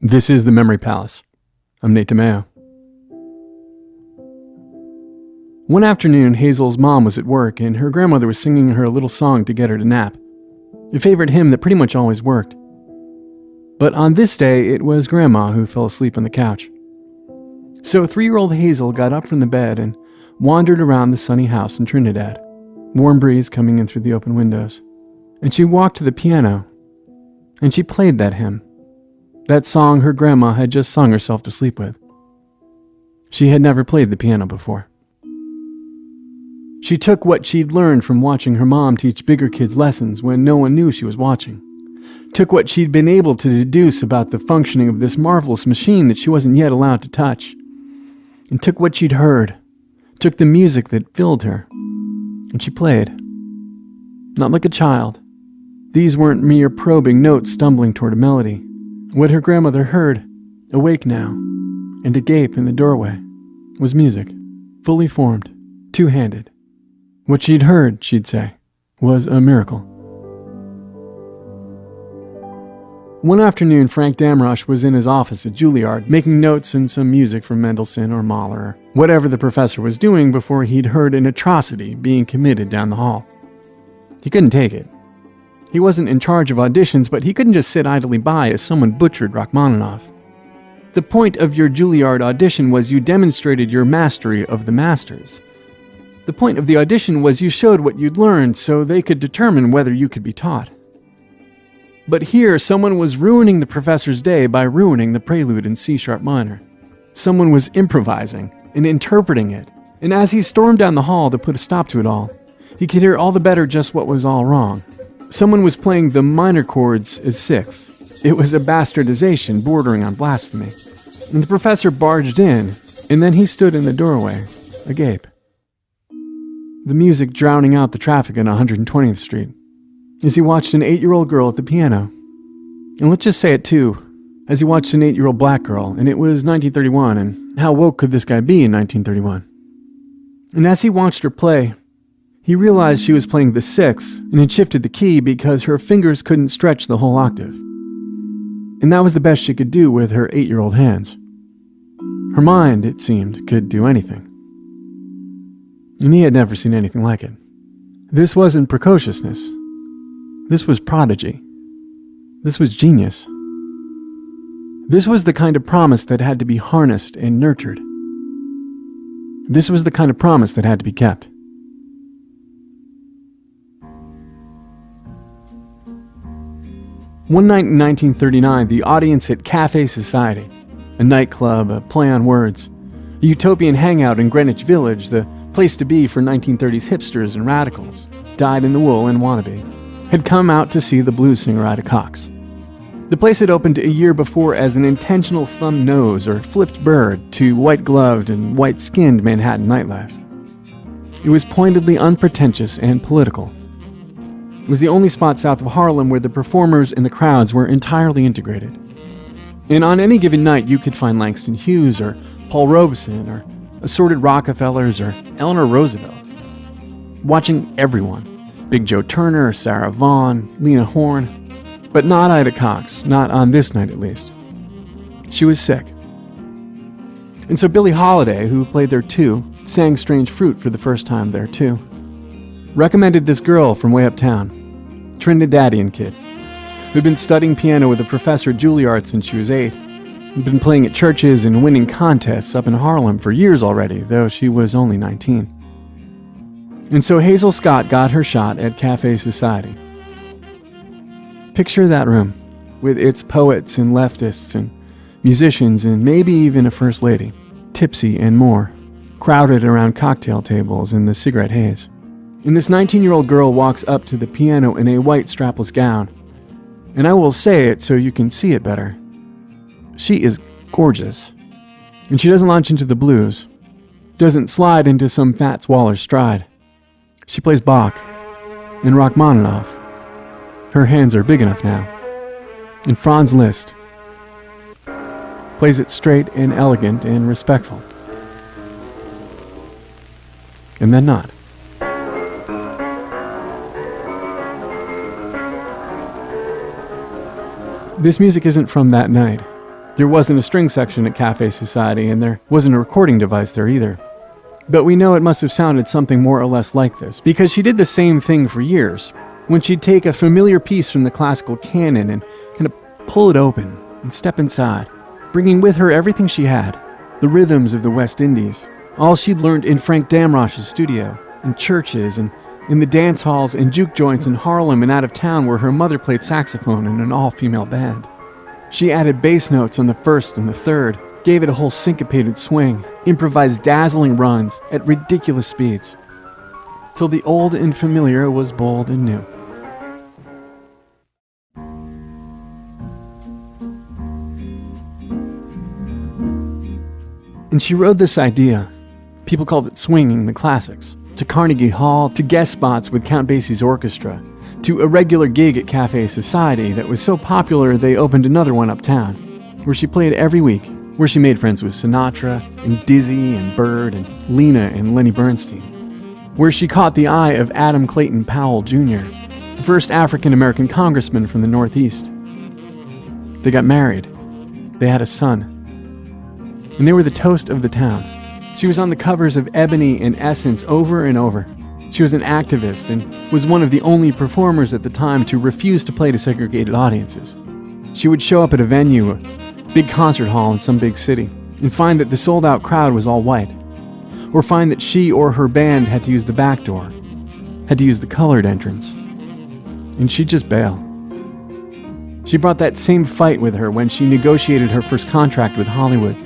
This is The Memory Palace. I'm Nate DiMeo. One afternoon, Hazel's mom was at work, and her grandmother was singing her a little song to get her to nap, a favorite hymn that pretty much always worked. But on this day, it was Grandma who fell asleep on the couch. So 3-year-old Hazel got up from the bed and wandered around the sunny house in Trinidad, warm breeze coming in through the open windows. And she walked to the piano, and she played that hymn, that song her grandma had just sung herself to sleep with. She had never played the piano before. She took what she'd learned from watching her mom teach bigger kids lessons when no one knew she was watching, took what she'd been able to deduce about the functioning of this marvelous machine that she wasn't yet allowed to touch, and took what she'd heard, took the music that filled her, and she played. Not like a child. These weren't mere probing notes stumbling toward a melody. What her grandmother heard, awake now, and agape in the doorway, was music, fully formed, two-handed. What she'd heard, she'd say, was a miracle. One afternoon, Frank Damrosch was in his office at Juilliard, making notes and some music from Mendelssohn or Mahler, or whatever the professor was doing before he'd heard an atrocity being committed down the hall. He couldn't take it. He wasn't in charge of auditions, but he couldn't just sit idly by as someone butchered Rachmaninoff. The point of your Juilliard audition was you demonstrated your mastery of the masters. The point of the audition was you showed what you'd learned so they could determine whether you could be taught. But here, someone was ruining the professor's day by ruining the prelude in C-sharp minor. Someone was improvising and interpreting it, and as he stormed down the hall to put a stop to it all, he could hear all the better just what was all wrong. Someone was playing the minor chords as sixths. It was a bastardization bordering on blasphemy. And the professor barged in, and then he stood in the doorway, agape. The music drowning out the traffic on 120th Street, as he watched an 8-year-old girl at the piano. And let's just say it too, as he watched an 8-year-old black girl, and it was 1931, and how woke could this guy be in 1931? And as he watched her play, he realized she was playing the sixth and had shifted the key because her fingers couldn't stretch the whole octave. And that was the best she could do with her 8-year-old hands. Her mind, it seemed, could do anything. And he had never seen anything like it. This wasn't precociousness. This was prodigy. This was genius. This was the kind of promise that had to be harnessed and nurtured. This was the kind of promise that had to be kept. One night in 1939, the audience at Café Society, a nightclub, a play on words, a utopian hangout in Greenwich Village, the place to be for 1930s hipsters and radicals, dyed-in-the-wool and wannabe, had come out to see the blues singer Ida Cox. The place had opened a year before as an intentional thumb nose or flipped bird to white-gloved and white-skinned Manhattan nightlife. It was pointedly unpretentious and political. It was the only spot south of Harlem where the performers and the crowds were entirely integrated. And on any given night, you could find Langston Hughes or Paul Robeson or assorted Rockefellers or Eleanor Roosevelt. Watching everyone. Big Joe Turner, Sarah Vaughan, Lena Horne. But not Ida Cox, not on this night at least. She was sick. And so Billie Holiday, who played there too, sang Strange Fruit for the first time there too. Recommended this girl from way uptown, Trinidadian kid, who'd been studying piano with a professor at Juilliard since she was 8, and been playing at churches and winning contests up in Harlem for years already, though she was only 19. And so Hazel Scott got her shot at Café Society. Picture that room, with its poets and leftists and musicians and maybe even a first lady, tipsy and more, crowded around cocktail tables in the cigarette haze. And this 19-year-old girl walks up to the piano in a white strapless gown. And I will say it so you can see it better. She is gorgeous. And she doesn't launch into the blues. Doesn't slide into some Fats Waller stride. She plays Bach and Rachmaninoff. Her hands are big enough now. And Franz Liszt. Plays it straight and elegant and respectful. And then not. This music isn't from that night. There wasn't a string section at Cafe Society, and there wasn't a recording device there either. But we know it must have sounded something more or less like this, because she did the same thing for years, when she'd take a familiar piece from the classical canon and kind of pull it open and step inside, bringing with her everything she had, the rhythms of the West Indies, all she'd learned in Frank Damrosch's studio, in churches, and in the dance halls and juke joints in Harlem and out of town where her mother played saxophone in an all-female band. She added bass notes on the first and the third, gave it a whole syncopated swing, improvised dazzling runs at ridiculous speeds, till the old and familiar was bold and new. And she rode this idea, people called it swinging the classics, to Carnegie Hall, to guest spots with Count Basie's orchestra, to a regular gig at Cafe Society that was so popular they opened another one uptown, where she played every week, where she made friends with Sinatra, and Dizzy, and Bird, and Lena, and Lenny Bernstein, where she caught the eye of Adam Clayton Powell Jr., the first African-American congressman from the Northeast. They got married. They had a son. And they were the toast of the town. She was on the covers of Ebony and Essence over and over. She was an activist and was one of the only performers at the time to refuse to play to segregated audiences. She would show up at a venue, a big concert hall in some big city, and find that the sold-out crowd was all white. Or find that she or her band had to use the back door, had to use the colored entrance. And she'd just bail. She brought that same fight with her when she negotiated her first contract with Hollywood.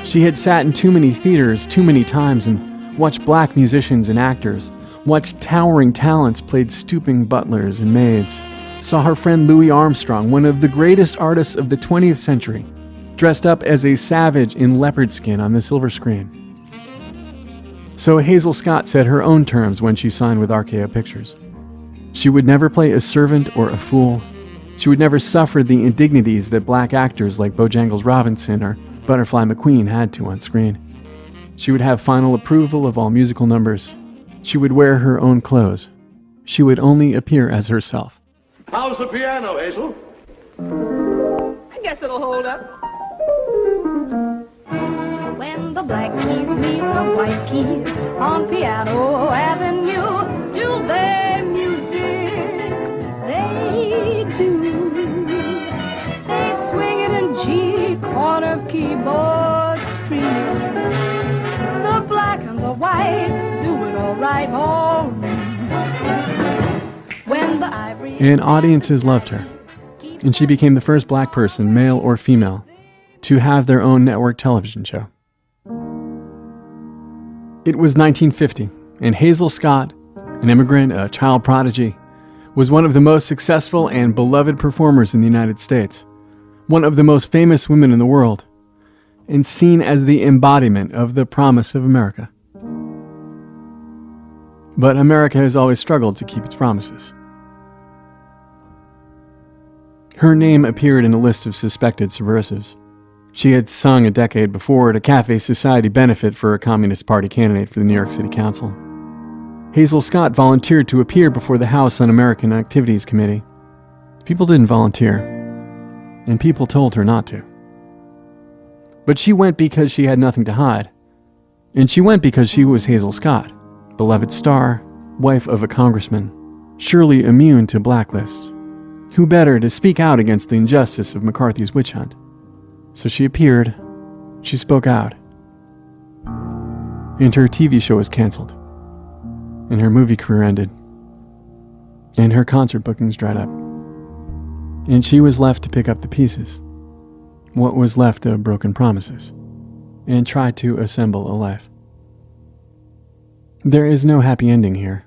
She had sat in too many theaters too many times and watched black musicians and actors, watched towering talents played stooping butlers and maids, saw her friend Louis Armstrong, one of the greatest artists of the 20th century, dressed up as a savage in leopard skin on the silver screen. So Hazel Scott set her own terms when she signed with RKO Pictures. She would never play a servant or a fool. She would never suffer the indignities that black actors like Bojangles Robinson or Butterfly McQueen had to on screen. She would have final approval of all musical numbers. She would wear her own clothes. She would only appear as herself. How's the piano, Hazel? I guess it'll hold up. When the black keys meet the white keys on Piano Avenue, do their music, they do. They swing it in G, corner keyboard streaming. The black and the white do it all right, all right. When the ivory... And audiences loved her. And she became the first black person, male or female, to have their own network television show. It was 1950, and Hazel Scott, an immigrant, a child prodigy, was one of the most successful and beloved performers in the United States, one of the most famous women in the world, and seen as the embodiment of the promise of America. But America has always struggled to keep its promises. Her name appeared in a list of suspected subversives. She had sung a decade before at a Cafe Society benefit for a Communist Party candidate for the New York City Council. Hazel Scott volunteered to appear before the House Un-American Activities Committee. People didn't volunteer, and people told her not to. But she went because she had nothing to hide. And she went because she was Hazel Scott, beloved star, wife of a congressman, surely immune to blacklists. Who better to speak out against the injustice of McCarthy's witch hunt? So she appeared, she spoke out. And her TV show was canceled. And her movie career ended. And her concert bookings dried up. And she was left to pick up the pieces. What was left of broken promises. And try to assemble a life. There is no happy ending here.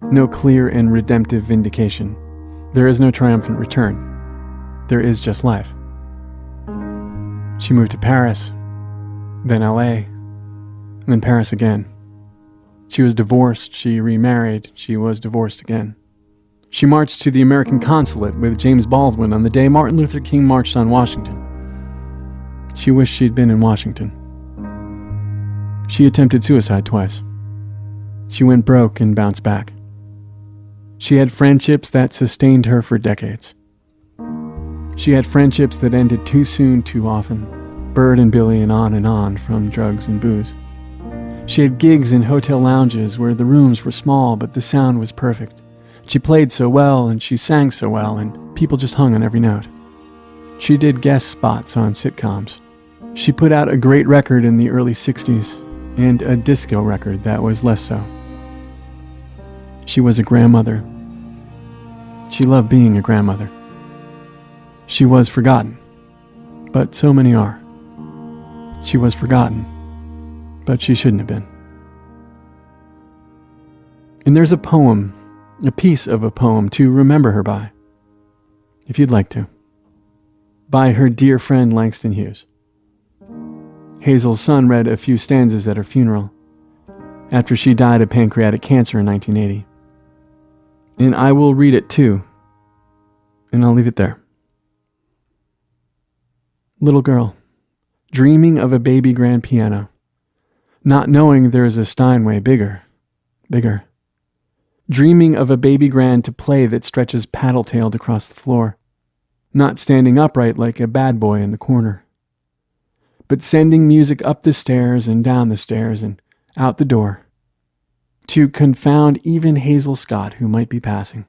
No clear and redemptive vindication. There is no triumphant return. There is just life. She moved to Paris, then LA, and then Paris again. She was divorced, she remarried, she was divorced again. She marched to the American consulate with James Baldwin on the day Martin Luther King marched on Washington. She wished she'd been in Washington. She attempted suicide twice. She went broke and bounced back. She had friendships that sustained her for decades. She had friendships that ended too soon too often. Bird and Billy and on from drugs and booze. She had gigs in hotel lounges where the rooms were small but the sound was perfect. She played so well and she sang so well and people just hung on every note. She did guest spots on sitcoms. She put out a great record in the early 60s and a disco record that was less so. She was a grandmother. She loved being a grandmother. She was forgotten, but so many are. She was forgotten, but she shouldn't have been. And there's a poem, a piece of a poem to remember her by, if you'd like to, by her dear friend Langston Hughes. Hazel's son read a few stanzas at her funeral after she died of pancreatic cancer in 1980. And I will read it too, and I'll leave it there. Little girl, dreaming of a baby grand piano, not knowing there is a Steinway bigger. Dreaming of a baby grand to play that stretches paddle-tailed across the floor, not standing upright like a bad boy in the corner, but sending music up the stairs and down the stairs and out the door to confound even Hazel Scott who might be passing.